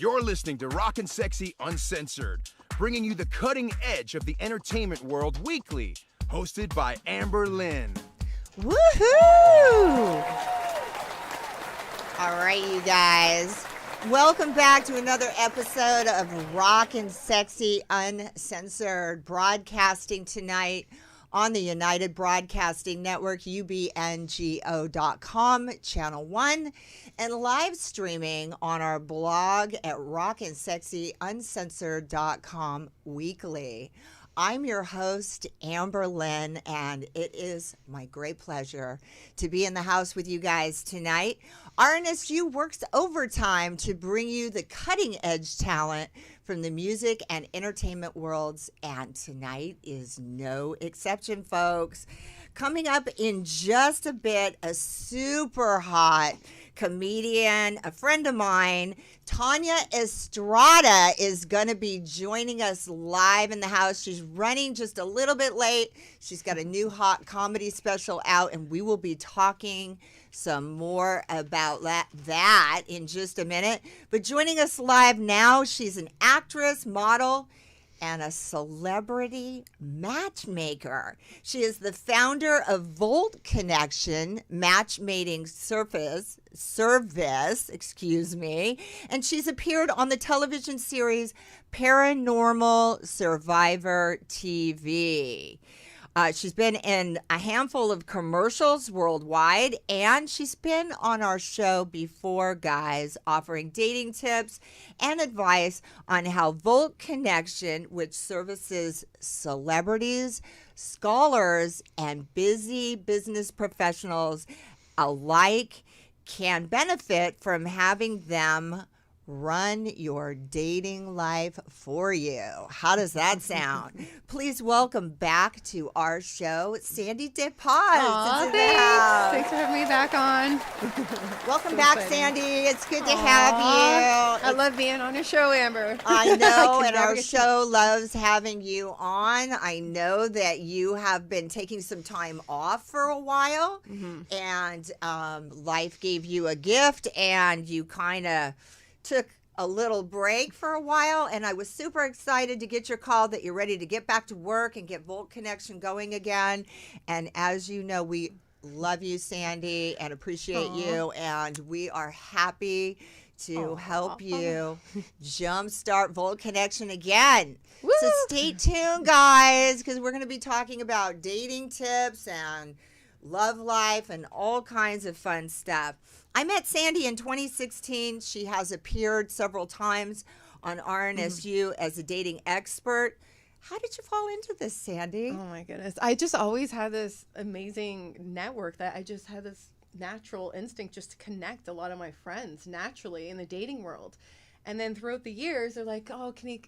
You're listening to Rockin' Sexy Uncensored, bringing you the cutting edge of the entertainment world weekly, hosted by Lynn. Woohoo! All right, you guys. Welcome back to another episode of Rockin' Sexy Uncensored, broadcasting tonight on the United Broadcasting Network, ubngo.com, Channel 1, and live streaming on our blog at rockinsexyuncensored.com weekly. I'm your host, Lynn, and it is my great pleasure to be in the house with you guys tonight. RNSU works overtime to bring you the cutting-edge talent from the music and entertainment worlds, and tonight is no exception, folks. Coming up in just a bit, a super hot comedian, a friend of mine, Tanya Estrada, is going to be joining us live in the house. She's running just a little bit late. She's got a new hot comedy special out, and we will be talking some more about that in just a minute. But joining us live now, she's an actress, model, and a celebrity matchmaker. She is the founder of Volt Connection matchmaking service, and she's appeared on the television series Paranormal Survivor TV. She's been in a handful of commercials worldwide, and she's been on our show before, guys, offering dating tips and advice on how Volt Connection, which services celebrities, scholars, and busy business professionals alike, can benefit from having them run your dating life for you. How does that sound? Please welcome back to our show, Sandy DePaz. Thanks for having me back on. Welcome back, Sandy. It's good to have you. I love being on your show, Amber. I know, and our show loves having you on. I know that you have been taking some time off for a while, and life gave you a gift, and you kind of took a little break for a while, and I was super excited to get your call that you're ready to get back to work and get Volt Connection going again. And as you know, we love you, Sandy, and appreciate you, and we are happy to help you jumpstart Volt Connection again. Woo! So stay tuned, guys, because we're going to be talking about dating tips and love life and all kinds of fun stuff. I met Sandy in 2016. She has appeared several times on RNSU as a dating expert. How did you fall into this, Sandy? Oh, my goodness. I just always had this amazing network that I just had this natural instinct just to connect a lot of my friends naturally in the dating world. And then throughout the years, they're like, oh, can you,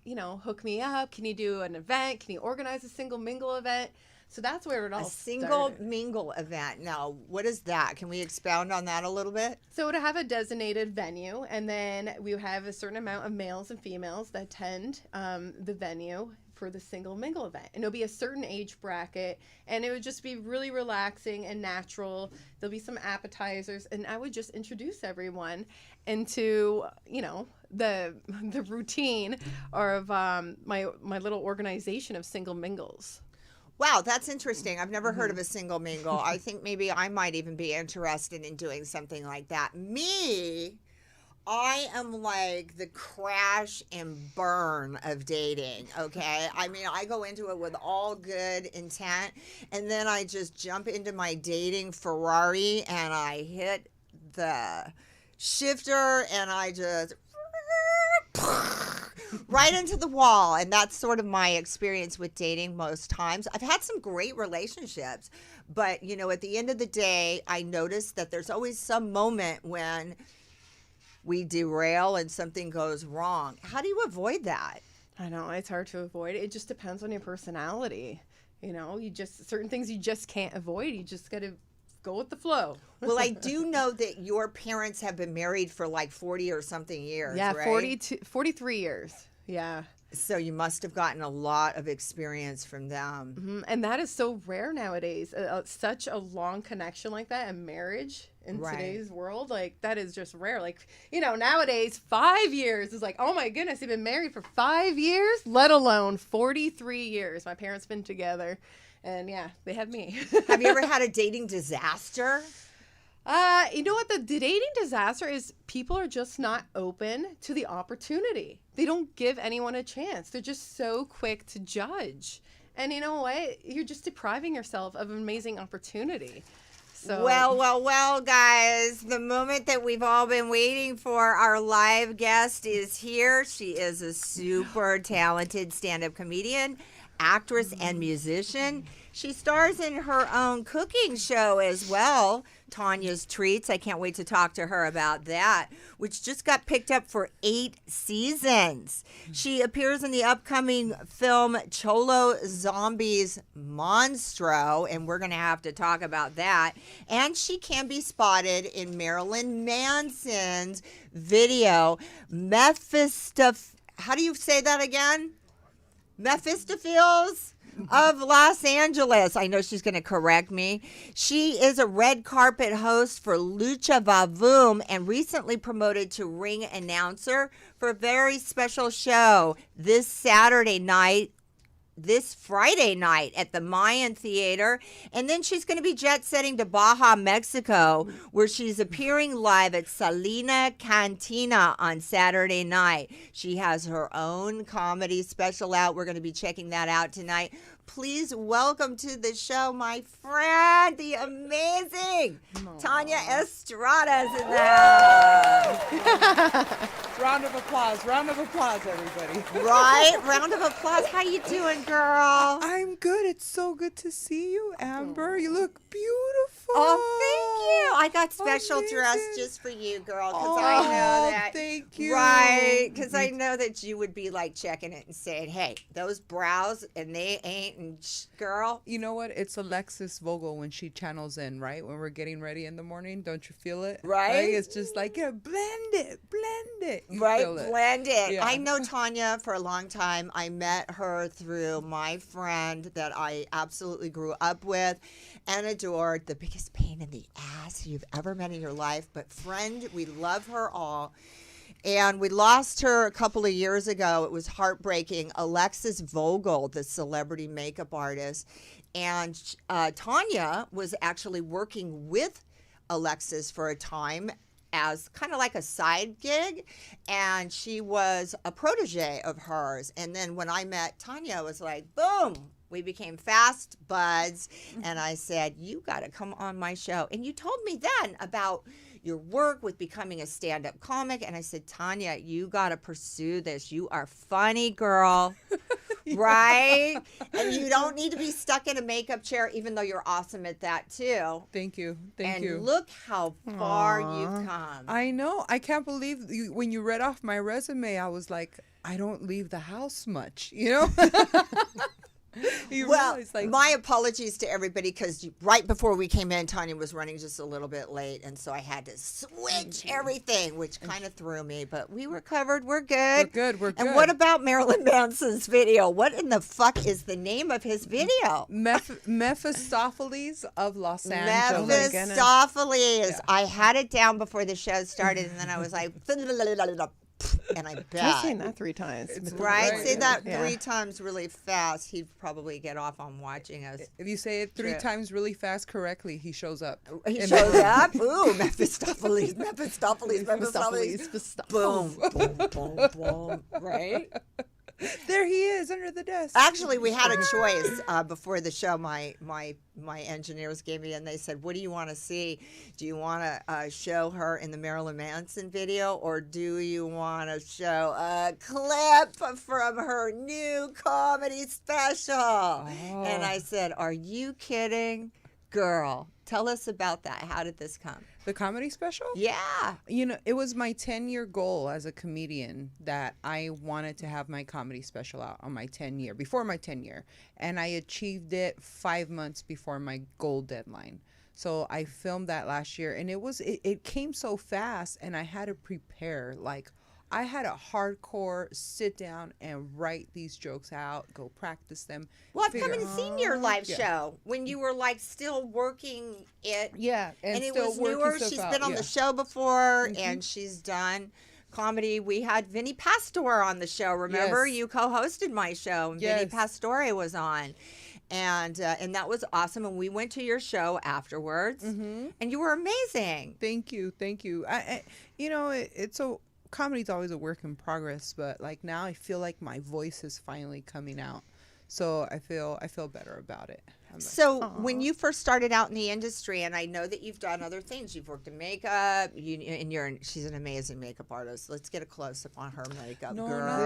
hook me up? Can you do an event? Can you organize a single mingle event? So that's where it all started. A single mingle event. Now, what is that? Can we expound on that a little bit? So to have a designated venue, and then we have a certain amount of males and females that attend the venue for the single mingle event. And it'll be a certain age bracket, and it would just be really relaxing and natural. There'll be some appetizers, and I would just introduce everyone into, the routine of my little organization of single mingles. Wow, that's interesting. I've never heard of a single mingle. I think maybe I might even be interested in doing something like that. I am like the crash and burn of dating, okay? I mean, I go into it with all good intent, and then I just jump into my dating Ferrari, and I hit the shifter, and I just right into the wall. And that's sort of my experience with dating most times. I've had some great relationships, but at the end of the day, I noticed that there's always some moment when we derail and something goes wrong. How do you avoid that? I know, it's hard to avoid. It just depends on your personality. Certain things you just can't avoid. You just got to go with the flow. Well, I do know that your parents have been married for like 40 or something years, yeah, right? 43 years. Yeah. So you must have gotten a lot of experience from them. And that is so rare nowadays. Such a long connection like that and marriage in today's world, like that is just rare. Like, nowadays 5 years is like, oh my goodness, you've been married for 5 years, let alone 43 years. My parents been together, and yeah, they had me. Have you ever had a dating disaster? You know what? The dating disaster is people are just not open to the opportunity. They don't give anyone a chance. They're just so quick to judge. And you know what? You're just depriving yourself of an amazing opportunity. So Well, guys, the moment that we've all been waiting for, our live guest is here. She is a super talented stand-up comedian, actress, and musician. She stars in her own cooking show as well, Tanya's Treats. I can't wait to talk to her about that, which just got picked up for 8 seasons. She appears in the upcoming film Cholo Zombies Monstro, and we're going to have to talk about that. And she can be spotted in Marilyn Manson's video, how do you say that again? Mephistopheles of Los Angeles. I know she's going to correct me. She is a red carpet host for Lucha Vavoom and recently promoted to ring announcer for a very special show this Friday night at the Mayan Theater. And then she's going to be jet setting to Baja, Mexico, where she's appearing live at Salina Cantina on Saturday night. She has her own comedy special out. We're going to be checking that out tonight. Please welcome to the show my friend, the amazing Tanya Estrada is in there. Round of applause, everybody. Right? Round of applause. How you doing, girl? I'm good. It's so good to see you, Amber. You look beautiful. Oh, thank you. I got special dress just for you, girl, because I know that. Thank you. Right, because I know that you would be like checking it and saying, hey, those brows, and they ain't, and girl. You know what? It's Alexis Vogel when she channels in, right? When we're getting ready in the morning. Don't you feel it? Right. Like, it's just like, blend it. You right, feel it. blend it. Yeah. I know Tanya for a long time. I met her through my friend that I absolutely grew up with and adored. The biggest pain in the ass you've ever met in your life. But friend, we love her all. And we lost her a couple of years ago. It was heartbreaking. Alexis Vogel, the celebrity makeup artist. And Tanya was actually working with Alexis for a time as kind of like a side gig, and she was a protege of hers. And then when I met Tanya, it was like, boom, we became fast buds. And I said, you got to come on my show. And you told me then about your work with becoming a stand-up comic. And I said, Tanya, you got to pursue this. You are funny, girl. Right? And you don't need to be stuck in a makeup chair, even though you're awesome at that too. Thank you. And look how far you've come. I know. I can't believe when you read off my resume, I was like, I don't leave the house much, you know? Well, my apologies to everybody, because right before we came in, Tanya was running just a little bit late, and so I had to switch everything, which kind of threw me. But we were covered. We're good. We're good. And what about Marilyn Manson's video? What in the fuck is the name of his video? Mephistopheles of Los Angeles. Mephistopheles. Yeah. I had it down before the show started, and then I was like, and I bet. Try saying that 3 times. Right? Say that 3 times really fast. He'd probably get off on watching us. If you say it 3 times really fast correctly, he shows up. He shows up. Ooh, Mephistopheles. Boom, boom, boom, boom. Right? There he is under the desk. Actually, we had a choice before the show. My engineers gave me, and they said, what do you want to see? Do you want to show her in the Marilyn Manson video, or do you want to show a clip from her new comedy special? Oh. And I said, are you kidding? Girl, tell us about that. How did this come? The comedy special? Yeah. You know, it was my 10-year goal as a comedian that I wanted to have my comedy special out on my 10-year, before my 10-year. And I achieved it 5 months before my goal deadline. So I filmed that last year, and it came so fast, and I had to prepare. Like, I had a hardcore sit down and write these jokes out, go practice them. Well, I've figure- come and seen your live Yeah. show when you were like still working it. Yeah, and it still was working newer. stuff She's out, been on yeah. the show before, and she's done comedy. We had Vinny Pastore on the show. Remember, Yes. you co-hosted my show, and Vinny Yes. Pastore was on, and that was awesome. And we went to your show afterwards, and you were amazing. Thank you. You know, it's a comedy's always a work in progress, but like now I feel like my voice is finally coming out, so I feel better about it. I'm like, So when you first started out in the industry, and I know that you've done other things, you've worked in makeup, she's an amazing makeup artist. Let's get a close up on her makeup, No, girl. no.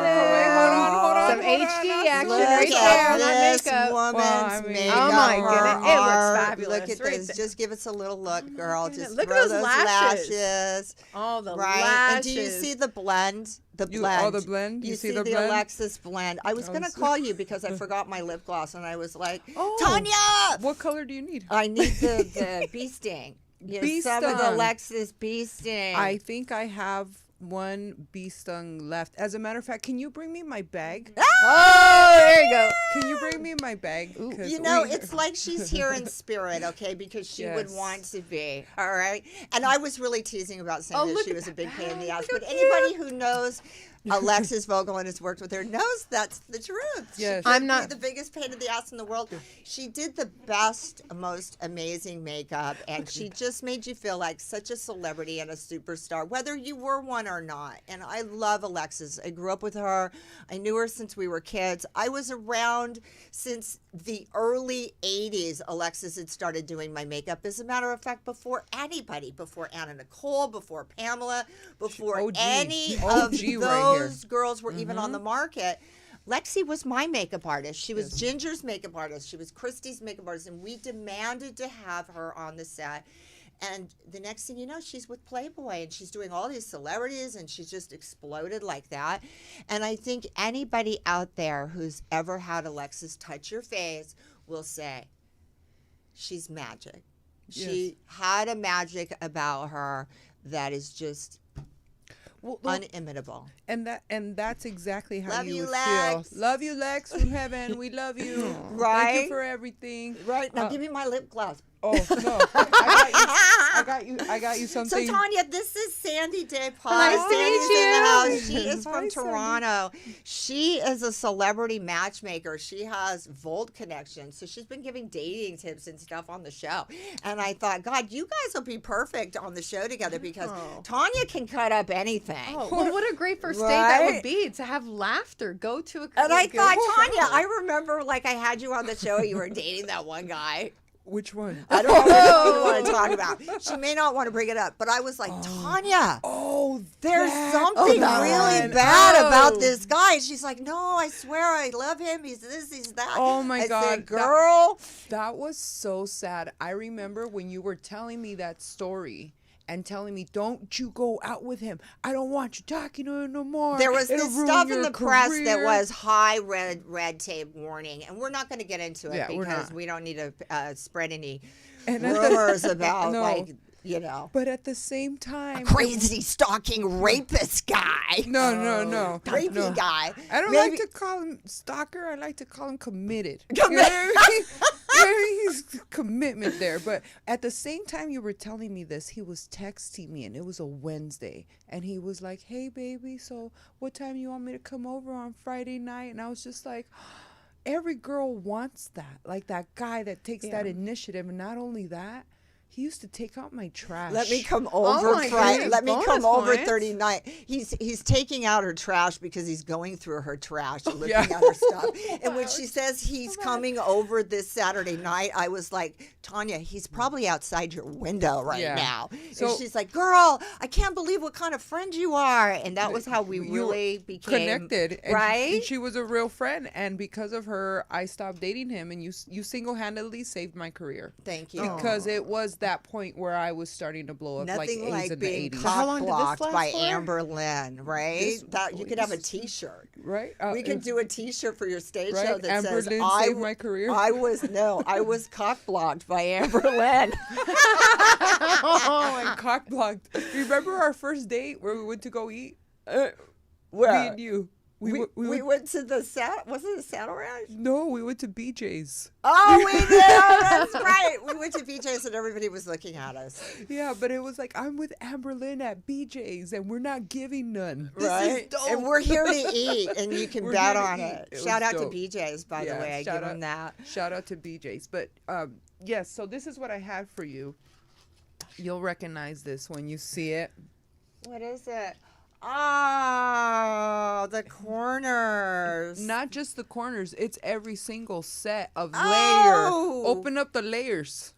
Wait, hold on. Some HD action Look right there on at that this makeup. woman's Well, I mean- makeup. Oh my her goodness, it looks art. fabulous Look at right this. there. Just give us a little look, girl. goodness. Just Look at throw those lashes. lashes. Oh, the Right. lashes. And do you see the blend? The You- blend. oh, the blend? You You see see the the blend? Alexis blend. I was Oh, gonna so- call you because I forgot my lip gloss, and I was like, Oh. Tanya. what color do you need? I need the bee sting. Yeah, Bee some of the stung. Alexis bee sting. I think I have one bee stung left. As a matter of fact, can you bring me my bag? Oh, there you go. Can you bring me my bag? 'Cause You know, we- it's like she's here in spirit, okay? Because she would Yes. want to be, all right? And I was really teasing about saying Oh, that look she at was a that big pain in the bag. ass. Look But how anybody who knows Alexis Vogel and has worked with her knows that's the truth. Yes. She could I'm not- be the biggest pain in the ass in the world. She did the best, most amazing makeup, and she just made you feel like such a celebrity and a superstar, whether you were one or not. And I love Alexis. I grew up with her. I knew her since we were kids. I was around since the early 80s. Alexis had started doing my makeup. As a matter of fact, before anybody, before Anna Nicole, before Pamela, before OG. any of OG right here. those girls were even on the market. Lexi was my makeup artist. She was Yes. Ginger's makeup artist. She was Christy's makeup artist. And we demanded to have her on the set. And the next thing you know, she's with Playboy and she's doing all these celebrities and she's just exploded like that. And I think anybody out there who's ever had Alexis touch your face will say, she's magic. She had a magic about her that is just Well, look, unimitable. and that's exactly how Love you you, would Lex. feel. Love you, Lex from heaven. We love you. Thank Right? you for everything. Right, now give me my lip gloss. Oh no, I got you So something. Tanya, this is Sandy DePaul. Nice to Sandy's meet in the you. house. She is from Hi, Sandy. Toronto. She is a celebrity matchmaker. She has Volt connections, so she's been giving dating tips and stuff on the show. And I thought, God, you guys will be perfect on the show together because Oh. Tanya can cut up anything. Oh, well, what a great first date that Right? would be to have laughter. Go to a And I good thought, show. Tanya, I remember like I had you on the show. You were dating that one guy. Which one? I don't know what you want to talk about. She may not want to bring it up, but I was like, Tanya, Oh, there's that something that really one. bad Oh. about this guy. And she's like, no, I swear I love him. He's this, he's that. Oh, my I God, said, that- girl. That was so sad. I remember when you were telling me that story and telling me, "Don't you go out with him? I don't want you talking to him no more." There was It'll this ruin stuff in your the press that career." was high red tape warning, and we're not going to get into it Yeah, we're because not. we don't need to spread any And at the- rumors about No. like, you know, But at the same time, crazy stalking rapist guy. No. Rapey No. guy. I don't Maybe- like to call him stalker. I like to call him committed. Committed. You know what I mean? He's commitment there. But at the same time you were telling me this, he was texting me, and it was a Wednesday, and he was like, "Hey, baby, so what time you want me to come over on Friday night?" And I was just like, every girl wants that, like that guy that takes that initiative. And not only that, he used to take out my trash. Let me come over my Friday. goodness, Let me come bonus over points. 39. He's taking out her trash because he's going through her trash and looking Yeah. at her stuff. And when she says he's coming over this Saturday night, I was like, Tanya, he's probably outside your window right Yeah. now. So- and she's like, girl, I can't believe what kind of friend you are. And that was how we You really became connected, and right? and she was a real friend, and because of her, I stopped dating him, and you single-handedly saved my career. Thank you. Because it was that point where I was starting to blow up Nothing like like A's in the being 80s. How long did this cock-blocked last by for? Amber Lynn, right? This- That you could have a this- T-shirt. Right? We could do a T-shirt for your stage Right? show that Amber says Lynn I saved my career." I was cock blocked by Amber Lynn. Oh, and cock blocked. Remember our first date where we went to go eat? Where? Me and you. We went to the was it the Saddle Ranch? No, we went to BJ's. Oh, we did. Oh, that's right. We went to BJ's and everybody was looking at us. Yeah, but it was like, I'm with Amber Lynn at BJ's and we're not giving none. This Right? is dope. And we're here to eat, and you can We're bet here to on eat. it. It Shout was out dope. to BJ's, by the way. I give them that. Shout out to BJ's. But yes, so this is what I had for you. You'll recognize this when you see it. What is it? Oh, the corners. Not just the corners, it's every single set of Oh. layer. Open up the layers.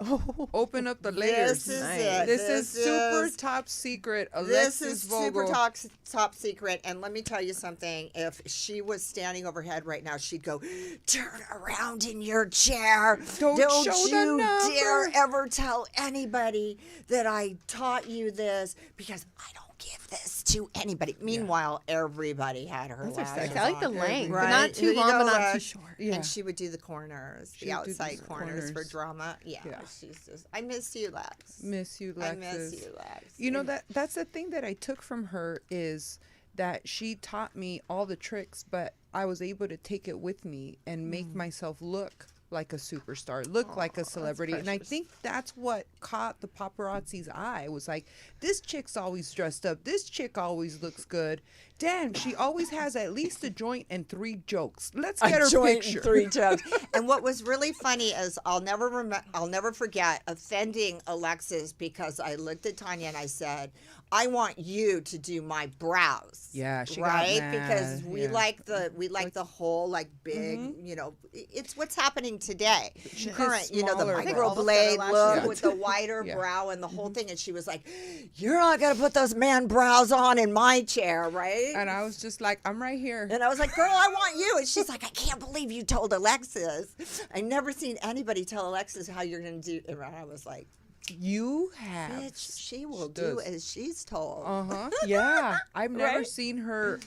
Open up the layers. This is it. This is super is- top secret. This Alexis is Vogel. super top secret. And let me tell you something. If she was standing overhead right now, she'd go, turn around in your chair. Don't show the you number." dare ever tell anybody that I taught you this, because I don't give this to anybody. Meanwhile, everybody had her lashes I like the on. length, Right. but not Here too you long, go, but not too Lex. short. Yeah. And she would do the corners, She the would do outside the corners for corners. drama. Yeah, Yeah. she's just, I miss you, Lex. Miss you, I Lexus. miss you, Lex. You know, that's the thing that I took from her, is that she taught me all the tricks, but I was able to take it with me and make myself look like a superstar, look like a celebrity. And I think that's what caught the paparazzi's eye. It was like, this chick's always dressed up. This chick always looks good. Damn, she always has at least a joint and 3 jokes. Let's get her joint picture. and 3 jokes. And what was really funny is I'll never forget offending Alexis, because I looked at Tanya and I said, I want you to do my brows. Yeah, she got right, mad. because we Yeah. like the whole like big, you know, it's what's happening today. She did Current, you know, the smaller microblade brows. look Yeah. with the wider Yeah. brow and the whole thing. And she was like, "You're not gonna put those man brows on in my chair, right?" And I was just like, I'm right here. And I was like, "Girl, I want you." And she's like, "I can't believe you told Alexis. I never seen anybody tell Alexis how you're gonna do." And I was like, You have. "Bitch, she will do does. as she's told." Uh-huh. Yeah. I've never Right? seen her.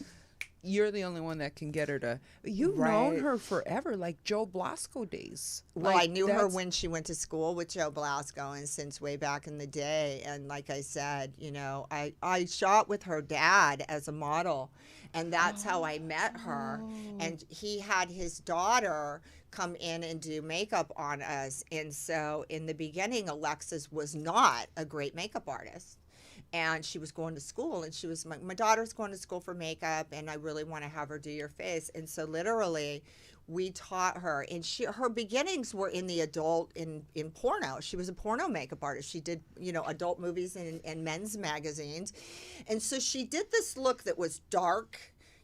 You're the only one that can get her to. You've Right. known her forever, like Joe Blasco days. Well, Like, I knew her that's- when she went to school with Joe Blasco, and since way back in the day. And like I said, you know, I shot with her dad as a model, and that's how I met her. And he had his daughter come in and do makeup on us. And so in the beginning, Alexis was not a great makeup artist. And she was going to school, and she was my daughter's going to school for makeup, and I really want to have her do your face. And so literally we taught her, and her beginnings were in the adult in porno. She was a porno makeup artist. She did, you know, adult movies and men's magazines. And so she did this look that was dark,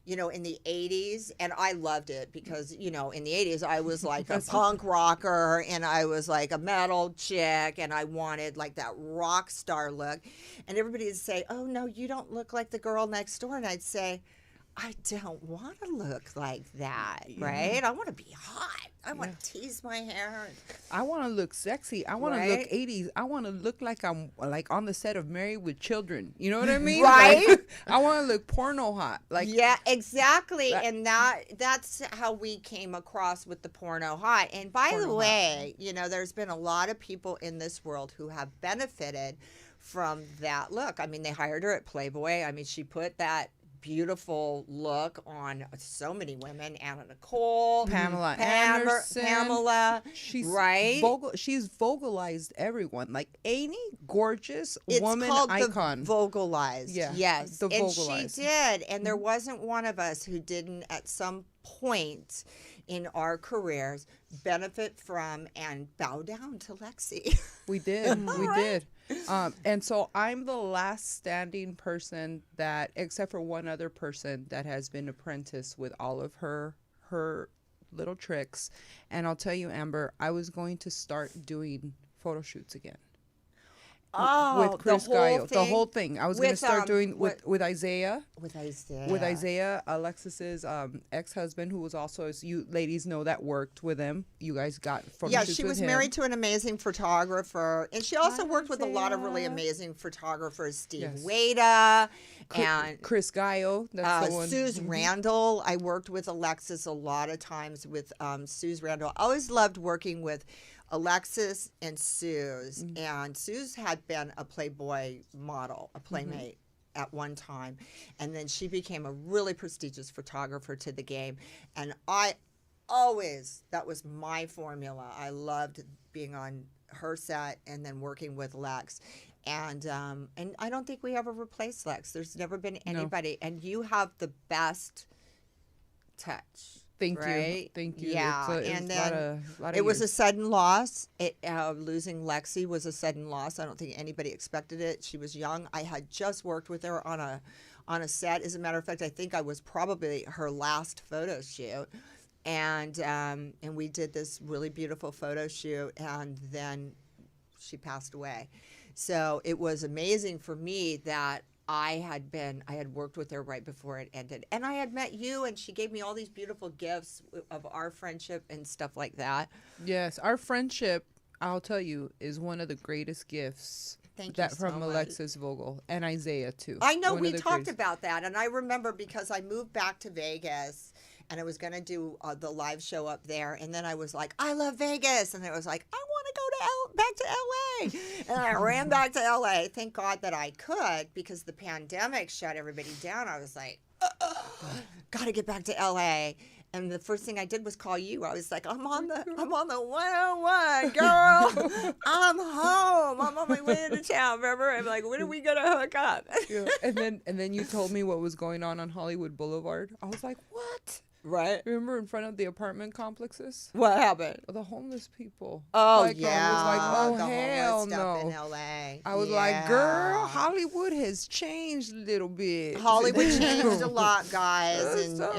you know, in the 80s, and I loved it because, you know, in the 80s I was like a punk rocker, and I was like a metal chick, and I wanted like that rock star look. And everybody would say, "Oh no, you don't look like the girl next door." And I'd say, I don't want to look like that, right? I want to be hot. I want to tease my hair. I want to look sexy. I want to Right? look 80s. I want to look like I'm like on the set of Married with Children. You know what I mean? Right? Like, I want to look porno hot. Like, Yeah, exactly. That- And that's how we came across with the porno hot. And by the way, you know, there's been a lot of people in this world who have benefited from that look. I mean, they hired her at Playboy. I mean, she put that beautiful look on so many women. Anna Nicole, Pamela Anderson. Pamela, she's right? She's Vogelized everyone. Like any gorgeous It's woman called icon. the Vogelized. Yeah, Yes. the And Vogelized. she did. And there wasn't one of us who didn't at some point in our careers benefit from and bow down to Lexi. We did. We did. And so I'm the last standing person that, except for one other person that has been apprenticed with all of her little tricks. And I'll tell you, Amber, I was going to start doing photo shoots again. Oh, With Chris Gallo. The whole thing. I was going to With, start doing what- with Isaiah. With Isaiah. With Isaiah, Alexis's ex-husband, who was also, as you ladies know, that worked with him. You guys got photo Yeah, shoots she with was him. married to an amazing photographer, and she also Hi, worked with a lot of really Isaiah. amazing photographers, Steve Yes. Wada, and Chris Gallo. That's the one. Suze Randall. I worked with Alexis a lot of times with Suze Randall. I always loved working with Alexis and Suze. And Suze had been a Playboy model, a Playmate at one time. And then she became a really prestigious photographer to the game. And that was my formula. I loved being on her set and then working with Lex. And I don't think we ever replaced Lex. There's never been anybody. No. And you have the best touch. Thank right? you. Thank you. Yeah. And then it was a sudden loss. Losing Lexi was a sudden loss. I don't think anybody expected it. She was young. I had just worked with her on a set. As a matter of fact, I think I was probably her last photo shoot. And we did this really beautiful photo shoot, and then she passed away. So it was amazing for me that I had worked with her right before it ended. And I had met you, and she gave me all these beautiful gifts of our friendship and stuff like that. Yes, our friendship, I'll tell you, is one of the greatest gifts. From Alexis Vogel and Isaiah, too. I know, we talked about that. And I remember because I moved back to Vegas, and I was going to do the live show up there. And then I was like, I love Vegas. And I was like, I want to go back to L.A. And I ran back to L.A. Thank God that I could, because the pandemic shut everybody down. I was like, got to get back to L.A. And the first thing I did was call you. I was like, I'm on the 101, girl. I'm home. I'm on my way into town. Remember? I'm like, when are we gonna hook up? Yeah. And then you told me what was going on Hollywood Boulevard. I was like, what? Right. Remember in front of the apartment complexes? What happened? The homeless people. Oh, like, yeah. I was like, oh, the hell homeless stuff no. in L.A. I was like, girl, Hollywood has changed a little bit. Hollywood changed a lot, guys. LA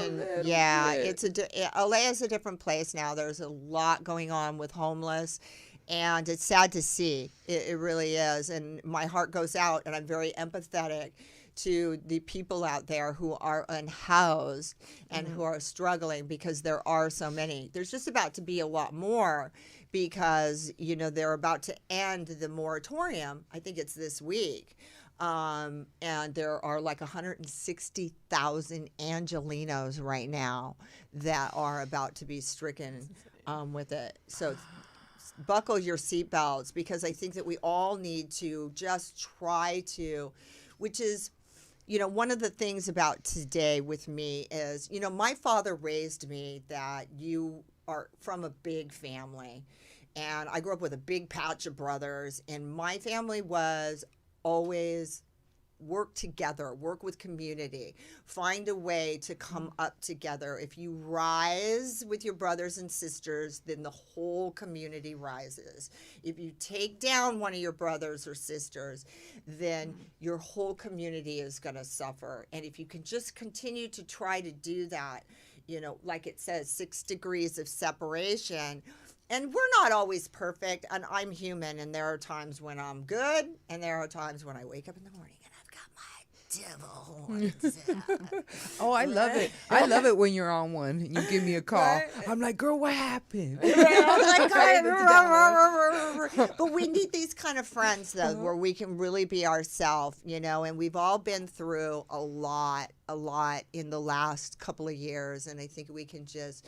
is a different place now. There's a lot going on with homeless. And it's sad to see. It really is. And my heart goes out, and I'm very empathetic to the people out there who are unhoused and who are struggling, because there are so many. There's just about to be a lot more, because, they're about to end the moratorium. I think it's this week. And there are like 160,000 Angelinos right now that are about to be stricken with it. So buckle your seatbelts, because I think that we all need to just try to, which is, one of the things about today with me is, my father raised me that you are from a big family. And I grew up with a big patch of brothers. And my family was always work together, work with community, find a way to come up together. If you rise with your brothers and sisters, then the whole community rises. If you take down one of your brothers or sisters, then your whole community is going to suffer. And if you can just continue to try to do that, like it says, 6 degrees of separation. And we're not always perfect, and I'm human, and there are times when I'm good, and there are times when I wake up in the morning and I've got my devil horns. Oh, I love it. I love it when you're on one and you give me a call. Right? I'm like, girl, what happened? I'm like, but we need these kind of friends, though, where we can really be ourselves, and we've all been through a lot in the last couple of years, and I think we can just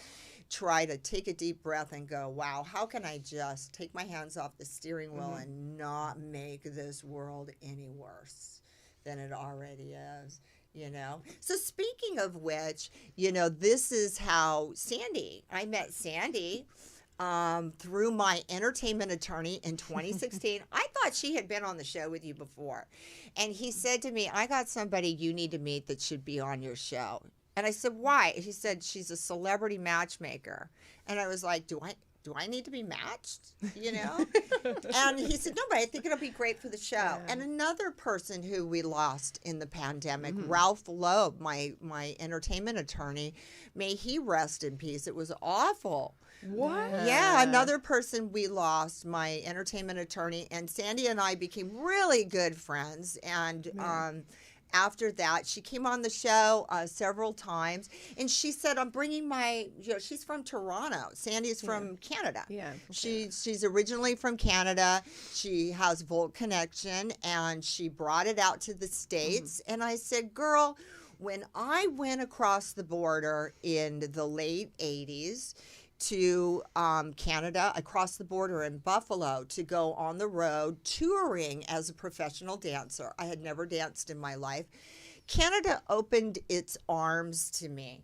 try to take a deep breath and go, wow, how can I just take my hands off the steering wheel and not make this world any worse than it already is, So speaking of which, this is how I met Sandy through my entertainment attorney in 2016. I thought she had been on the show with you before. And he said to me, I got somebody you need to meet that should be on your show. And I said, why? He said, she's a celebrity matchmaker. And I was like, do I need to be matched? And he said, no, but I think it'll be great for the show. Yeah. And another person who we lost in the pandemic, Ralph Loeb, my entertainment attorney, may he rest in peace. It was awful. What? Yeah, another person we lost, my entertainment attorney, and Sandy and I became really good friends. And after that, she came on the show several times, and she said, I'm bringing she's from Toronto. Sandy's from Canada. Yeah. She's originally from Canada. She has Volt Connection, and she brought it out to the States. And I said, girl, when I went across the border in the late 80s to Canada. I crossed the border in Buffalo to go on the road touring as a professional dancer. I had never danced in my life. Canada opened its arms to me,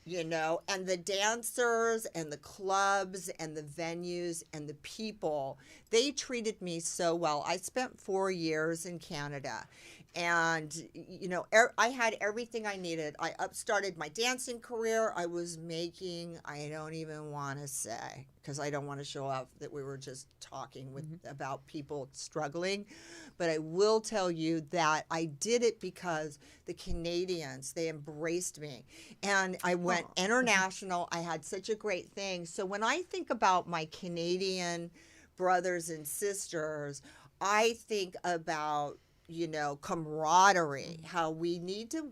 you know, and the dancers and the clubs and the venues and the people, they treated me so well. I spent 4 years in Canada. And, you know, I had everything I needed. I upstarted my dancing career. I was making, I don't even want to say, because I don't want to show off that we were just talking about people struggling. But I will tell you that I did it because the Canadians, they embraced me. And I went international. I had such a great thing. So when I think about my Canadian brothers and sisters, I think about, you know, camaraderie, how we need to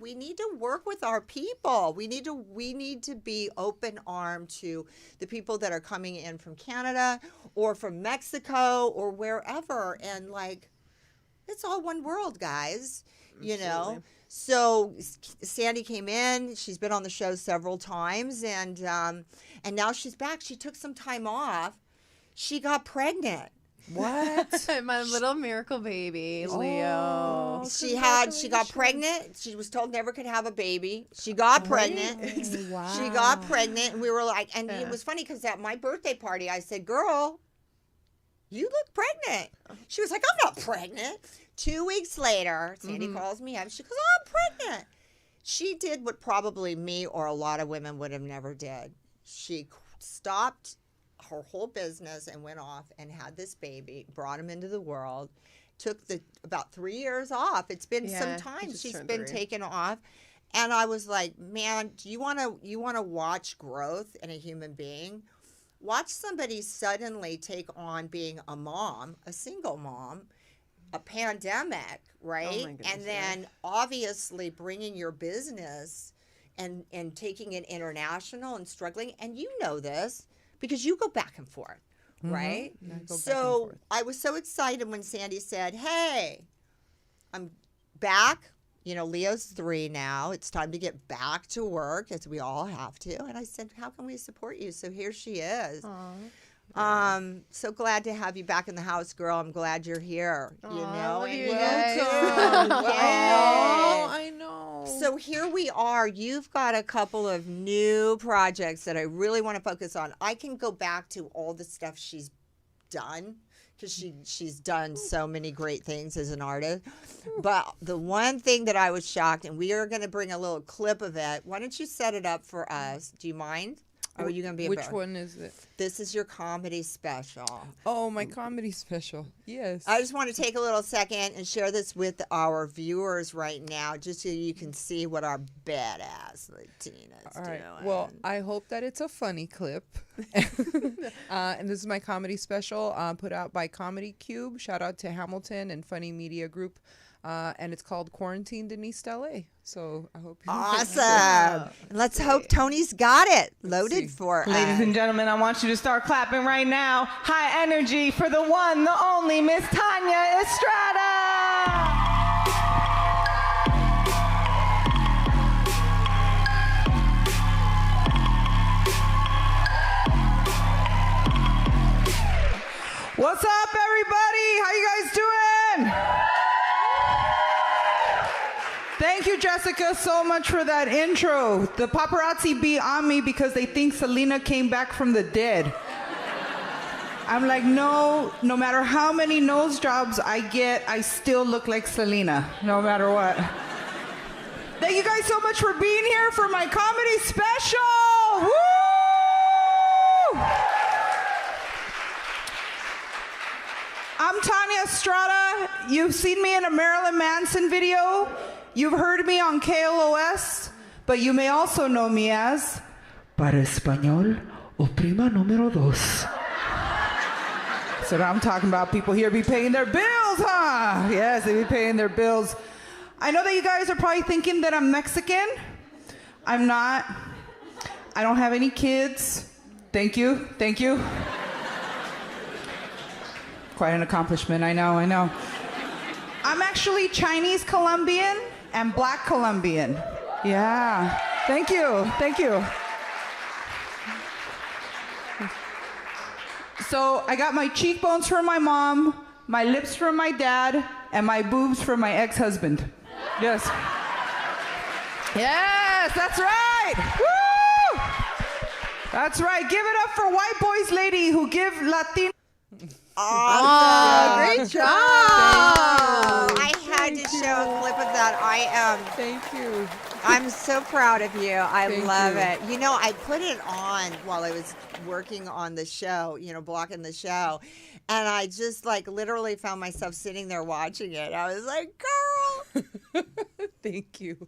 work with our people. We need to be open-armed to the people that are coming in from Canada or from Mexico or wherever. And like, it's all one world, guys, you know? So Sandy came in, she's been on the show several times, and now she's back. She took some time off. She got pregnant. What? My little miracle baby, Leo. She got pregnant. She was told never could have a baby. She got pregnant. Wow. She got pregnant, and we were like, and it was funny because at my birthday party, I said, "Girl, you look pregnant." She was like, "I'm not pregnant." 2 weeks later, Sandy calls me up. She goes, "Oh, I'm pregnant." She did what probably me or a lot of women would have never did. She stopped her whole business and went off and had this baby, brought him into the world, took about 3 years off. It's been some time she's been taken off. And I was like, man, do you want to watch growth in a human being? Watch somebody suddenly take on being a mom, a single mom, a pandemic, right? Oh my goodness, and then obviously bringing your business and taking it international and struggling. And you know this, because you go back and forth, right? So I was so excited when Sandy said, "Hey, I'm back. You know, Leo's 3 now. It's time to get back to work, as we all have to." And I said, "How can we support you?" So here she is. So glad to have you back in the house, girl. I'm glad you're here. You know, and welcome. I know. So here we are. You've got a couple of new projects that I really want to focus on. I can go back to all the stuff she's done, because she's done so many great things as an artist. But the one thing that I was shocked, and we are going to bring a little clip of it. Why don't you set it up for us? Do you mind? Or are you going to be Which one is it? This is your comedy special. Oh, my comedy special. Yes. I just want to take a little second and share this with our viewers right now, just so you can see what our badass Latina's doing. Well, I hope that it's a funny clip. And this is my comedy special put out by Comedy Cube. Shout out to Hamilton and Funny Media Group. And it's called Quarantined in East LA. So I hope you awesome. And let's hope Tony's got it loaded for us. Ladies and gentlemen, I want you to start clapping right now. High energy for the one, the only Miss Tanya Estrada. What's up, everybody? How you guys doing? Thank you, Jessica, so much for that intro. The paparazzi be on me because they think Selena came back from the dead. I'm like, no matter how many nose jobs I get, I still look like Selena, no matter what. Thank you guys so much for being here for my comedy special. Woo! I'm Tanya Estrada. You've seen me in a Marilyn Manson video. You've heard me on KLOS, but you may also know me as Para Español o Prima Número 2. So now I'm talking about people here be paying their bills, huh? Yes, they be paying their bills. I know that you guys are probably thinking that I'm Mexican. I'm not. I don't have any kids. Thank you. Quite an accomplishment, I know. I'm actually Chinese Colombian and Black Colombian. Yeah, thank you. So I got my cheekbones from my mom, my lips from my dad, and my boobs from my ex-husband. Yes. Yes, that's right. Woo! That's right. Give it up for white boys lady who give Latin. Awesome. Great job. I had to Thank show a clip of that. Thank you. I'm so proud of you. I Thank love you. it. You know, I put it on while I was working on the show, blocking the show. And I just literally found myself sitting there watching it. I was like, girl. Thank you.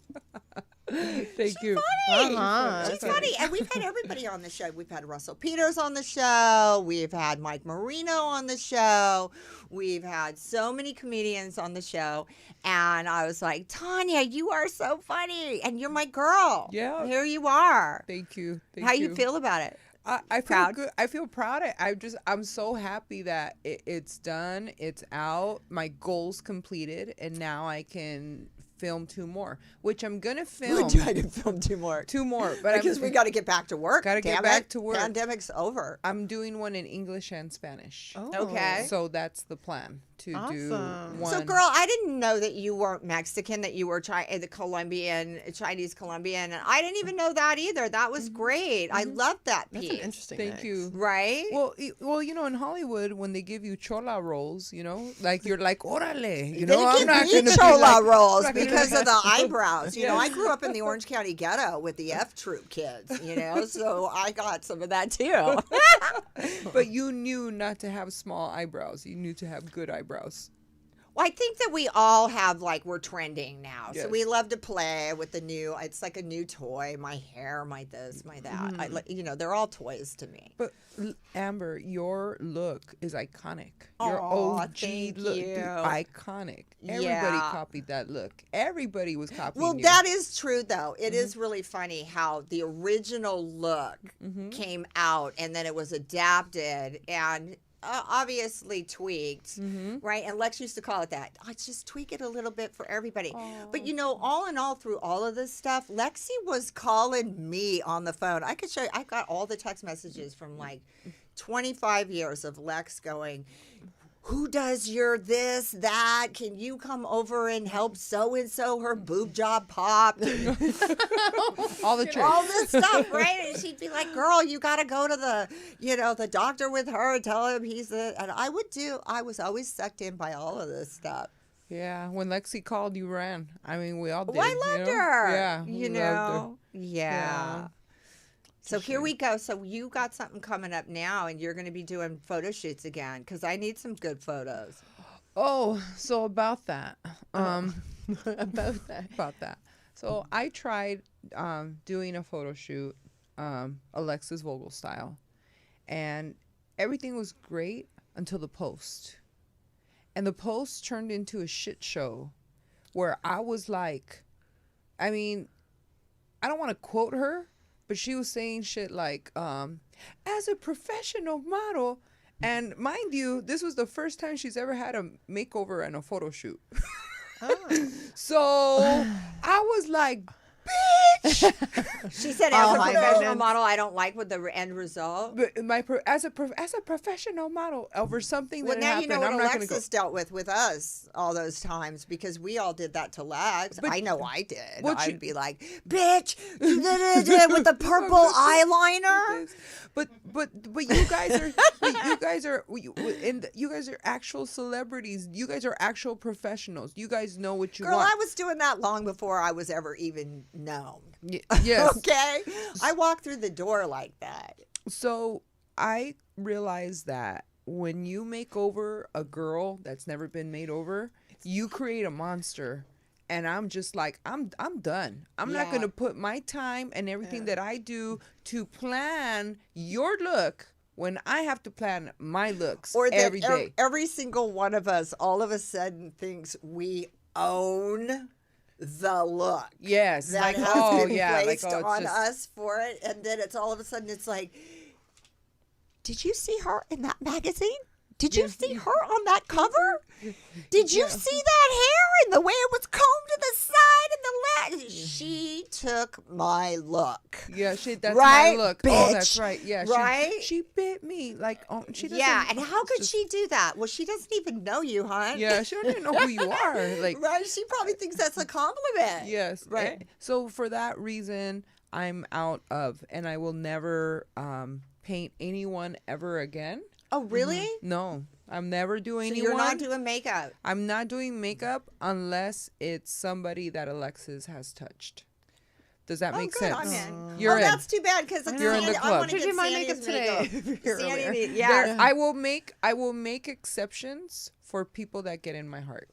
Thank you. Funny. She's funny. And we've had everybody on the show. We've had Russell Peters on the show. We've had Mike Marino on the show. We've had so many comedians on the show. And I was like, Tanya, you are so funny. And you're my girl. Yeah. Here you are. Thank you. How you feel about it? I feel Proud? good. I feel proud. I'm so happy that it's done. It's out. My goal's completed, and now I can film 2 more, which I'm gonna film. I can film 2 more. 2 more, but Because we got to get back to work. Gotta get Damn back it. to work. Pandemic's over. I'm doing one in English and Spanish. Oh. Okay. So that's the plan to do Awesome. one. So, girl, I didn't know that you weren't Mexican, that you were the Chinese Colombian, and I didn't even know that either. That was great. I love that That's piece. an interesting Thank mix. you. Right? Well, in Hollywood, when they give you chola rolls, like you're like, orale, They I'm not give me gonna be chola like- rolls not gonna because be of the like- eyebrows. You know, I Yes. grew up in the Orange County ghetto with the F Troop kids, so I got some of that too. But you knew not to have small eyebrows. You knew to have good eyebrows. Well, I think that we all have, we're trending now. So Yes. we love to play with the new, it's like a new toy, my hair, my this, my that. They're all toys to me. But Amber, your look is iconic. Your Aw, OG thank look, you. dude, iconic. Everybody Yeah. copied that look. Everybody was copying Well, you. that is true, though. It is really funny how the original look came out and then it was adapted and obviously tweaked, right? And Lex used to call it that. I just tweak it a little bit for everybody. But all in all, through all of this stuff, Lexi was calling me on the phone. I could show you. I've got all the text messages from 25 years of Lex going, who does your this, that? Can you come over and help so-and-so? Her boob job popped. all the tricks. All this stuff, right? And she'd be like, girl, you got to go to the doctor with her and tell him and I was always sucked in by all of this stuff. Yeah, when Lexi called, you ran. I mean, we all did. Well, I loved her. Yeah, You we loved her. know? Yeah. So here we go. So you got something coming up now, and you're going to be doing photo shoots again because I need some good photos. Oh, so about that. About that. So I tried doing a photo shoot, Alexis Vogel style, and everything was great until the post. And the post turned into a shit show where I was like, I mean, I don't want to quote her, but she was saying shit like, as a professional model, and mind you, this was the first time she's ever had a makeover and a photo shoot. So I was like, bitch. She said, as a professional model, I don't like with the end result. But as a professional model over something Well, that now happened, you know what I'm not going to go. Alexis dealt with us all those times because we all did that to Lex. But I know I did. what I'd you- be like, bitch, you did it with the purple eyeliner. But you guys are you guys are actual celebrities. You guys are actual professionals. You guys know what you Girl, want. I was doing that long before I was ever even known. Yes. Okay? I walked through the door like that. So I realized that when you make over a girl that's never been made over, you create a monster. And I'm just like, I'm done. I'm not going to put my time and everything that I do to plan your look when I have to plan my looks Or that every day. every single one of us all of a sudden thinks we own the look. Yes. That Like, has oh, been yeah. placed Like, oh, on it's just, us for it. And then it's all of a sudden it's like, did you see her in that magazine? Did you see her on that cover? Did you see that hair and the way it was combed to the side and the left? she took my look. Yeah, that's right? my look. Bitch. Oh, that's right. Yeah, right? She bit me. Like, she doesn't. Yeah, and how could she do that? Well, she doesn't even know you, hon. Yeah, she don't even know who you are. Like, right? She probably thinks that's a compliment. yes. Right. So for that reason, I'm out of, and I will never paint anyone ever again. Oh, really? No, I'm never doing So anyone. you're not doing makeup? I'm not doing makeup unless it's somebody that Alexis has touched. Does that make good, sense? I'm in. You're in. That's too bad because You're in the I club. want to Who get did my Sandy's makeup today? makeup. Sandy, There, I will make exceptions for people that get in my heart.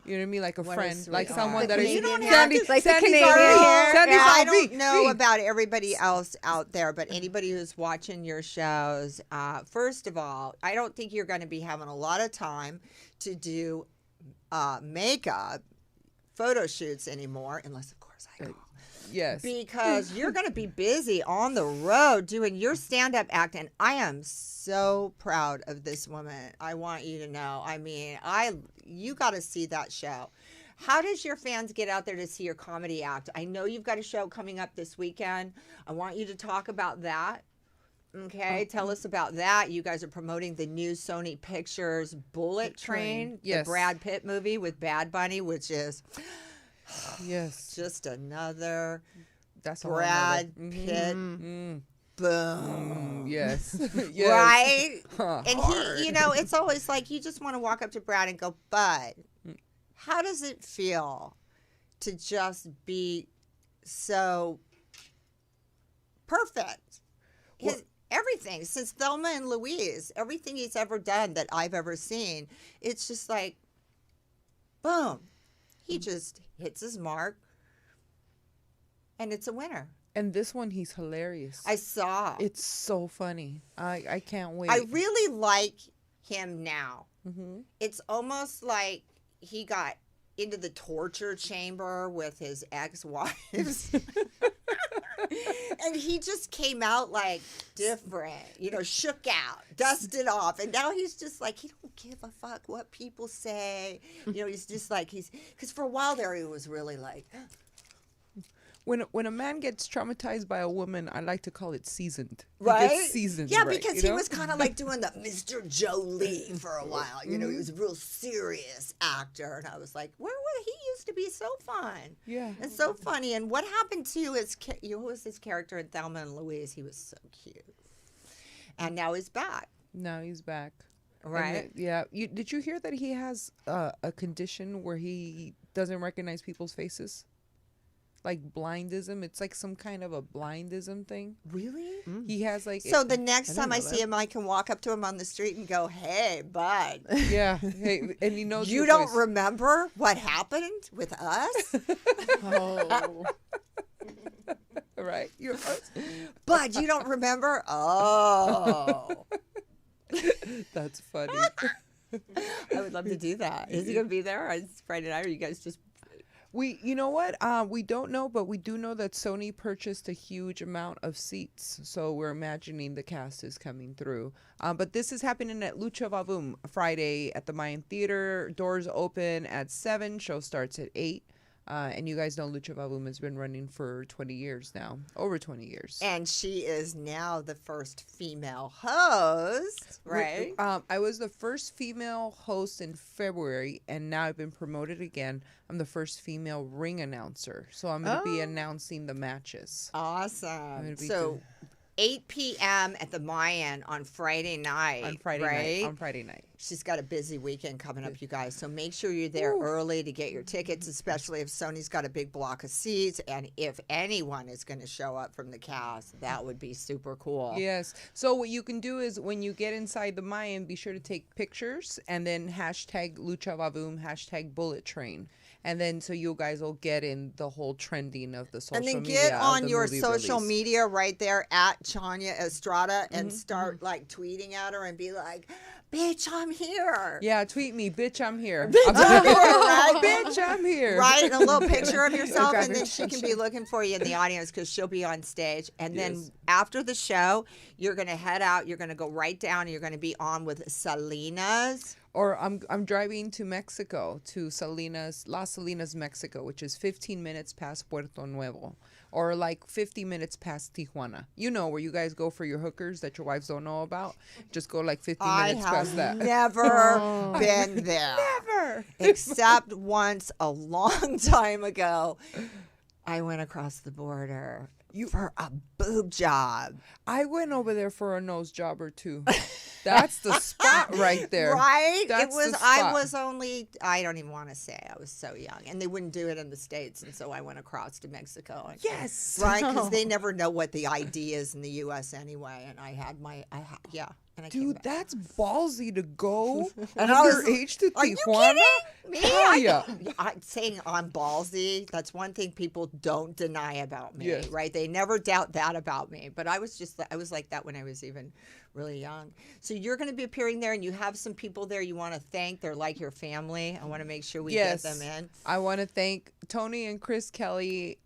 You know what I mean? Like a friend, like someone that is. You don't have Sandy, to- like the Sandy's Canadian all me. hair. Sandy's I all don't me. know Me. about everybody else out there, but anybody who's watching your shows, first of all, I don't think you're going to be having a lot of time to do makeup photo shoots anymore, unless, of course, I go. Yes. Because you're going to be busy on the road doing your stand-up act, and I am so proud of this woman. I want you to know. I mean, you got to see that show. How does your fans get out there to see your comedy act? I know you've got a show coming up this weekend. I want you to talk about that. Okay, tell us about that. You guys are promoting the new Sony Pictures Bullet Train, Yes. the Brad Pitt movie with Bad Bunny, which is Yes. just another That's a whole Brad nother- Pitt. Mm, Boom. yes. Yes. Right? And Hard. he, it's always like you just want to walk up to Brad and go, Bud, how does it feel to just be so perfect? Everything, since Thelma and Louise, everything he's ever done that I've ever seen, it's just like, boom. He just hits his mark, and it's a winner. And this one, he's hilarious. I saw. It's so funny. I can't wait. I really like him now. Mm-hmm. It's almost like he got into the torture chamber with his ex-wives. And he just came out like different, shook out, dusted off. And now he's just like, he don't give a fuck what people say. He's just like, because for a while there, he was really like. When a man gets traumatized by a woman, I like to call it seasoned. Right? He gets seasoned. Yeah, right, because you he know? was kind of like doing the Mr. Jolie for a while. He was a real serious actor. And I was like, he used to be so fun. Yeah. And so funny. And what happened to who was his character in Thelma and Louise? He was so cute. And now he's back. Now he's back. Right. Yeah. Did you hear that he has a condition where he doesn't recognize people's faces? Like blindism. It's like some kind of a blindism thing. Really? He has like. So the next didn't time I know see that. him, I can walk up to him on the street and go, "Hey, bud, Yeah. Hey, and he knows you your don't voice. remember what happened with us?" Oh. Right. Bud, you don't remember? Oh. That's funny. I would love to do that. Is he going to be there? It's Friday night. Or you guys just. You know what? We don't know, but we do know that Sony purchased a huge amount of seats. So we're imagining the cast is coming through. But this is happening at Lucha Vavum Friday at the Mayan Theater. Doors open at 7. Show starts at 8. And you guys know Lucha Vavum has been running for 20 years now. Over 20 years. And she is now the first female host, right? I was the first female host in February, and now I've been promoted again. I'm the first female ring announcer. So I'm going to be announcing the matches. Awesome. be So good. 8 p.m. at the Mayan on Friday night. On Friday right? night. On Friday night. She's got a busy weekend coming up, you guys. So make sure you're there early to get your tickets, especially if Sony's got a big block of seats. And if anyone is going to show up from the cast, that would be super cool. Yes. So what you can do is when you get inside the Mayan, be sure to take pictures and then hashtag Lucha Vavum, hashtag Bullet Train. And then so you guys will get in the whole trending of the social media. And then get of on the your movie social release. media right there at Tanya Estrada and start like tweeting at her and be like, bitch, I'm here. Yeah, tweet me, bitch, I'm here. Bitch, I'm here, right? Bitch, I'm here. Right, and a little picture of yourself, Okay. and then she can be looking for you in the audience because she'll be on stage. And then Yes. after the show, you're going to head out. You're going to go right down. And you're going to be on with Selena's. Or I'm driving to Mexico, to Las Salinas, Mexico, which is 15 minutes past Puerto Nuevo, or like 50 minutes past Tijuana. You know, where you guys go for your hookers that your wives don't know about. Just go like 15 minutes past that. Never been there. Never. Except once a long time ago, I went across the border for a boob job. I went over there for a nose job or two. That's the spot right there. Right? That's it was. the I spot. was only. I don't even want to say. I was so young, and they wouldn't do it in the States, and so I went across to Mexico. And, Yes. right, because they never know what the ID is in the U.S. anyway. And I had my. Yeah. And I came Dude, back. that's ballsy to go And I was- underage to Are you Tijuana. kidding me? Hell yeah. I'm saying I'm ballsy. That's one thing people don't deny about me, Yes. right? They never doubt that about me. But I was like that when I was even really young. So you're going to be appearing there, and you have some people there you want to thank. They're like your family. I want to make sure we get them in. I want to thank Tony and Chris Kelly,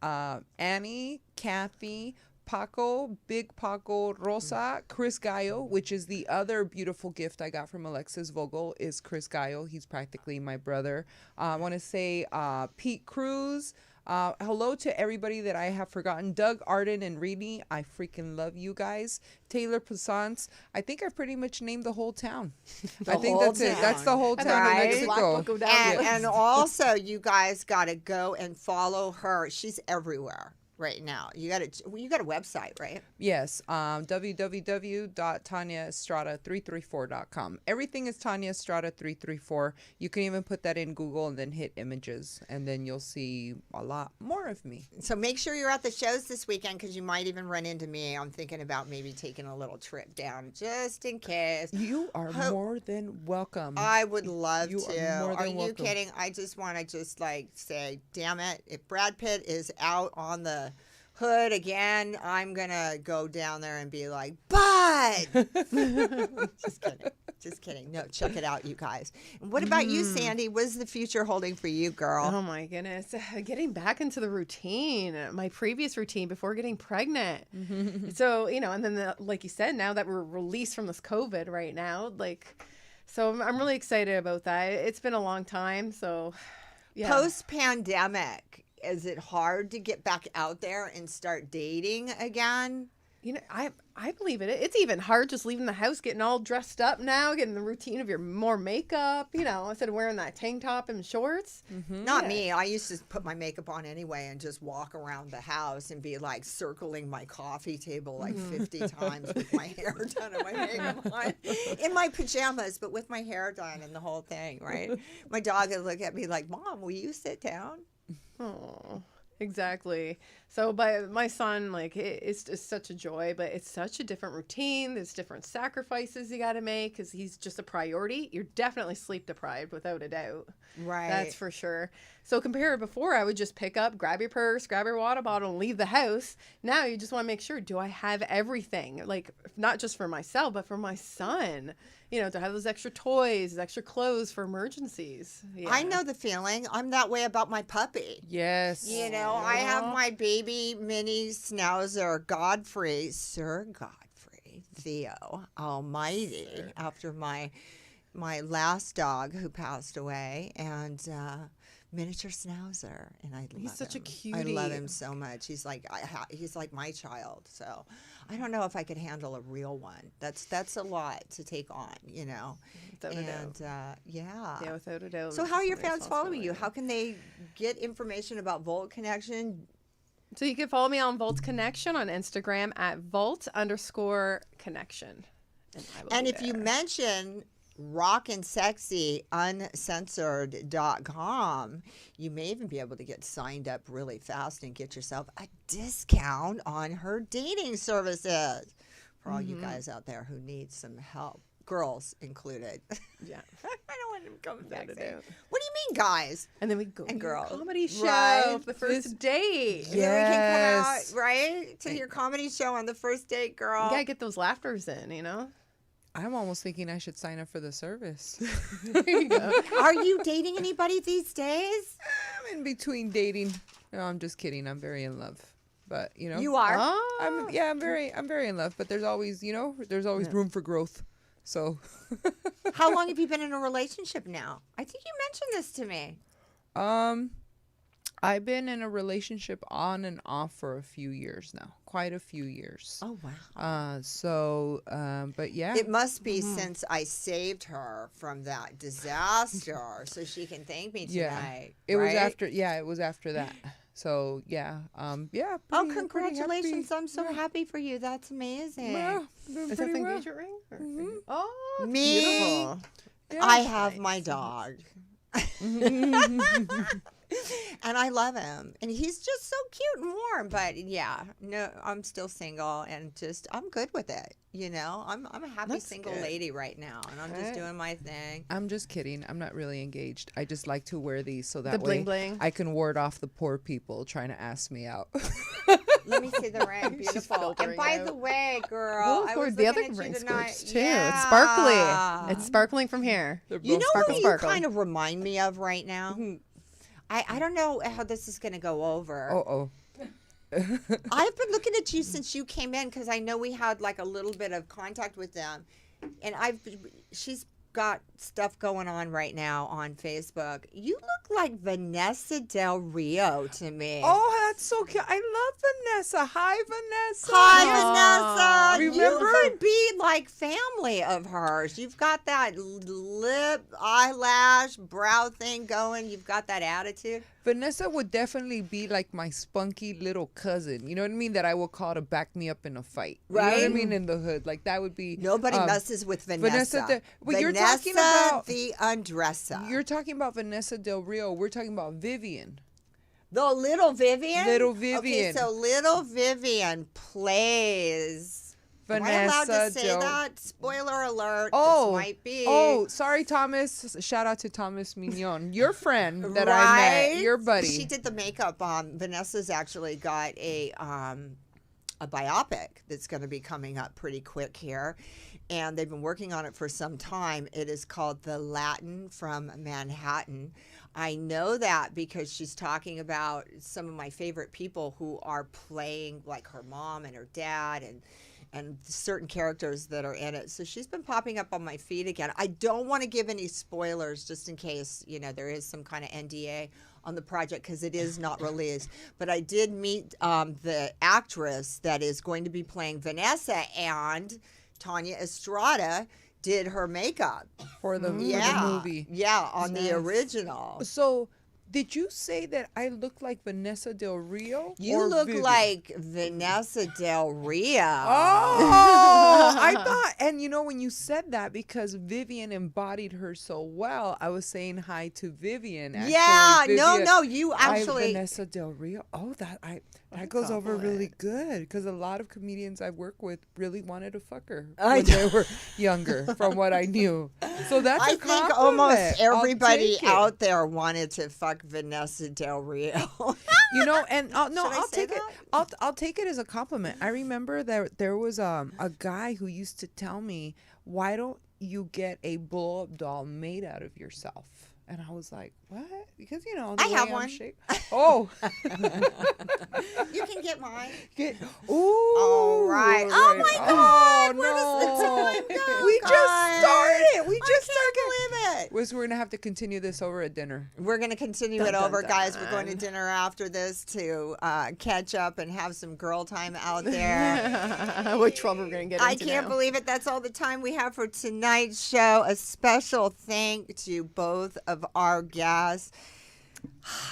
Annie, Kathy, Paco, Big Paco, Rosa, Chris Gallo, which is the other beautiful gift I got from Alexis Vogel, is Chris Gallo. He's practically my brother. I want to say Pete Cruz. Hello to everybody that I have forgotten. Doug, Arden, and Reedy. I freaking love you guys. Taylor Passance. I think I pretty much named the whole town. I think whole that's it. That's the whole town. town of Right. Mexico. Go down the And also, you guys got to go and follow her. She's everywhere right now. You got a website, right? Yes, www.tanyaestrada334.com. Everything is Tanya Estrada 334. You can even put that in Google and then hit images, and then you'll see a lot more of me. So make sure you're at the shows this weekend, because you might even run into me. I'm thinking about maybe taking a little trip down just in case. You are more than welcome. I would love You to. are more Are than you welcome. kidding? I just want to say, damn it. If Brad Pitt is out on the hood again, I'm going to go down there and be like, but. Just kidding. No, check it out, you guys. And what about you, Sandy? What's the future holding for you, girl? Oh my goodness. Getting back into the routine, my previous routine before getting pregnant. So, and then like you said, now that we're released from this COVID right now, so I'm really excited about that. It's been a long time. So yeah. Post-pandemic, is it hard to get back out there and start dating again? I believe it. It's even hard just leaving the house, getting all dressed up now, getting the routine of your more makeup, instead of wearing that tank top and shorts. Not me. I used to put my makeup on anyway and just walk around the house and be like circling my coffee table like 50 times with my hair done and my makeup on in my pajamas, but with my hair done and the whole thing, right? My dog would look at me like, Mom, will you sit down? Oh, exactly. So, but my son, it's just such a joy, but it's such a different routine. There's different sacrifices you got to make because he's just a priority. You're definitely sleep deprived without a doubt. Right. That's for sure. So compared to before, I would just pick up, grab your purse, grab your water bottle, and leave the house. Now you just want to make sure, do I have everything? Not just for myself, but for my son. To have those extra toys, extra clothes for emergencies. Yeah. I know the feeling. I'm that way about my puppy. Yes. I have my baby mini schnauzer, Sir Godfrey, Theo Almighty, after my last dog who passed away, and miniature schnauzer, and I love him. He's such a cutie. I love him so much. He's like my child. So I don't know if I could handle a real one. That's a lot to take on, Without a doubt. Yeah, without a doubt. So how are your It's a fans following you? responsibility. How can they get information about Volt Connection? So you can follow me on Volt Connection on Instagram at Volt_connection. I will And be if you there. mention Rock and Sexy UnCensored.com, you may even be able to get signed up really fast and get yourself a discount on her dating services for all you guys out there who need some help, girls included. Yeah. I don't want him coming back Without a saying, doubt. what do you mean, guys? And then we go And to your girls. comedy show Right. for the first date. Then we can come Yes. out, right, to your comedy show on the first date, girl. You gotta get those laughters in, I'm almost thinking I should sign up for the service. There you go. Are you dating anybody these days? I'm in between dating. No, I'm just kidding. I'm very in love. But, You are? Oh. I'm very in love, but there's always room for growth. So, How long have you been in a relationship now? I think you mentioned this to me. I've been in a relationship on and off for a few years now, quite a few years. Oh, wow. But yeah. It must be since I saved her from that disaster, so she can thank me tonight. It was right? after. Yeah, it was after that. So yeah. Yeah. Oh, pretty congratulations! happy. I'm so happy for you. That's amazing. Yeah, doing Is that the pretty well. engagement ring? Oh, it's Me, beautiful. Yeah. I have my dog. And I love him, and he's just so cute and warm. But yeah, no, I'm still single, and I'm good with it. I'm a happy That's single good. lady right now, and I'm just doing my thing. I'm just kidding. I'm not really engaged. I just like to wear these so that The way bling bling. I can ward off the poor people trying to ask me out. Let me see the ring. Beautiful. And filtering by out. the way, girl, Oh, I Lord, was the looking other at you ring tonight. squirts too. Yeah. It's sparkly. It's sparkling from here. You know Sparkle, what you sparkle. kind of remind me of right now? I don't know how this is going to go over. Oh. I've been looking at you since you came in because I know we had like a little bit of contact with them, and she's got stuff going on right now on Facebook. You look like Vanessa Del Rio to me. Oh, that's so cute. I love Vanessa. Hi, Vanessa. Hi, Vanessa. Remember? You could be like family of hers. You've got that lip, eyelash, brow thing going. You've got that attitude. Vanessa would definitely be like my spunky little cousin. You know what I mean? That I will call to back me up in a fight. You know what I Right. mean? In the hood. Like that would be. Nobody messes with Vanessa. Well, you're Vanessa talking about. the undresser. You're talking about Vanessa Del Rio. We're talking about Vivian. The little Vivian? Little Okay, Vivian. so little Vivian plays. Am I allowed to Vanessa say Del- that? Spoiler alert. Oh, This might be. oh, sorry, Thomas. Shout out to Thomas Mignon, your friend that I Right? met, your buddy. She did the makeup. Vanessa's actually got a biopic that's going to be coming up pretty quick here, and they've been working on it for some time. It is called The Latin from Manhattan. I know that because she's talking about some of my favorite people who are playing like her mom and her dad and certain characters that are in it. So she's been popping up on my feed again. I don't want to give any spoilers just in case, there is some kind of NDA on the project because it is not released. But I did meet the actress that is going to be playing Vanessa, and Tanya Estrada did her makeup. for the movie. Yeah, on the original. So, did you say that I look like Vanessa Del Rio? You or look Vivian? like Vanessa Del Rio. Oh, I thought, and when you said that, because Vivian embodied her so well, I was saying hi to Vivian. Actually. Yeah, Vivian, no, you hi, actually. Vanessa Del Rio. Oh, that goes over really good because a lot of comedians I work with really wanted to fuck her when they were younger, from what I knew. So that's I a think compliment. almost I'll everybody take it. out there wanted to fuck Vanessa Del Rio. And I'll say take it. I'll take it as a compliment. I remember that there was a guy who used to tell me, "Why don't you get a blow-up doll made out of yourself?" And I was like, "What?" Because the I way have I'm one. shaped. Oh, You can get mine. ooh. All right. Oh my God. Where does the time go? We just guys? started. We just I started. can't believe it. We're gonna have to continue this over at dinner. We're going to continue it Dun, over, dun, guys. We're going to dun. dinner after this to catch up and have some girl time out there. What trouble we're gonna get into I can't now. believe it. That's all the time we have for tonight's show. A special thank to both of our guests.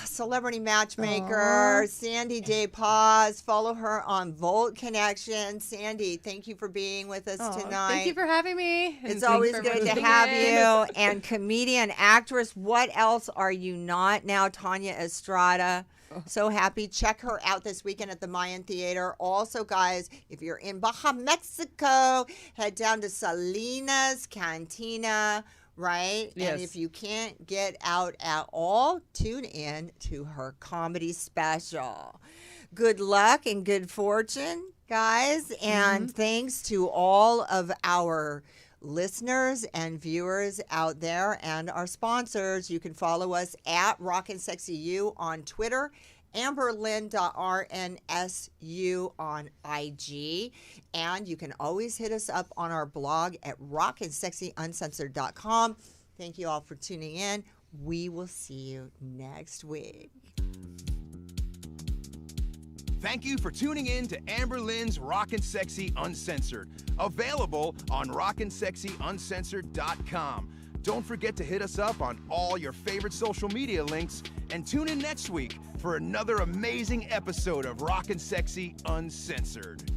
Celebrity matchmaker, Sandy Day Paz. Follow her on Volt Connection. Sandy, thank you for being with us Aw, tonight. Thank you for having me. and It's thanks always for good to listening have in. you. And comedian, actress, what else are you not now? Tanya Estrada. So happy. Check her out this weekend at the Mayan Theater. Also, guys, if you're in Baja, Mexico, head down to Salinas Cantina, right? Yes. And if you can't get out at all, tune in to her comedy special. Good luck and good fortune, guys. And thanks to all of our listeners and viewers out there and our sponsors. You can follow us at Rockin' Sexy U on Twitter amberlynn.rnsu on IG. And you can always hit us up on our blog at rockandsexyuncensored.com. Thank you all for tuning in. We will see you next week. Thank you for tuning in to Amber Lynn's Rockin' Sexy Uncensored, available on rockandsexyuncensored.com. Don't forget to hit us up on all your favorite social media links, and tune in next week for another amazing episode of Rockin' Sexy Uncensored.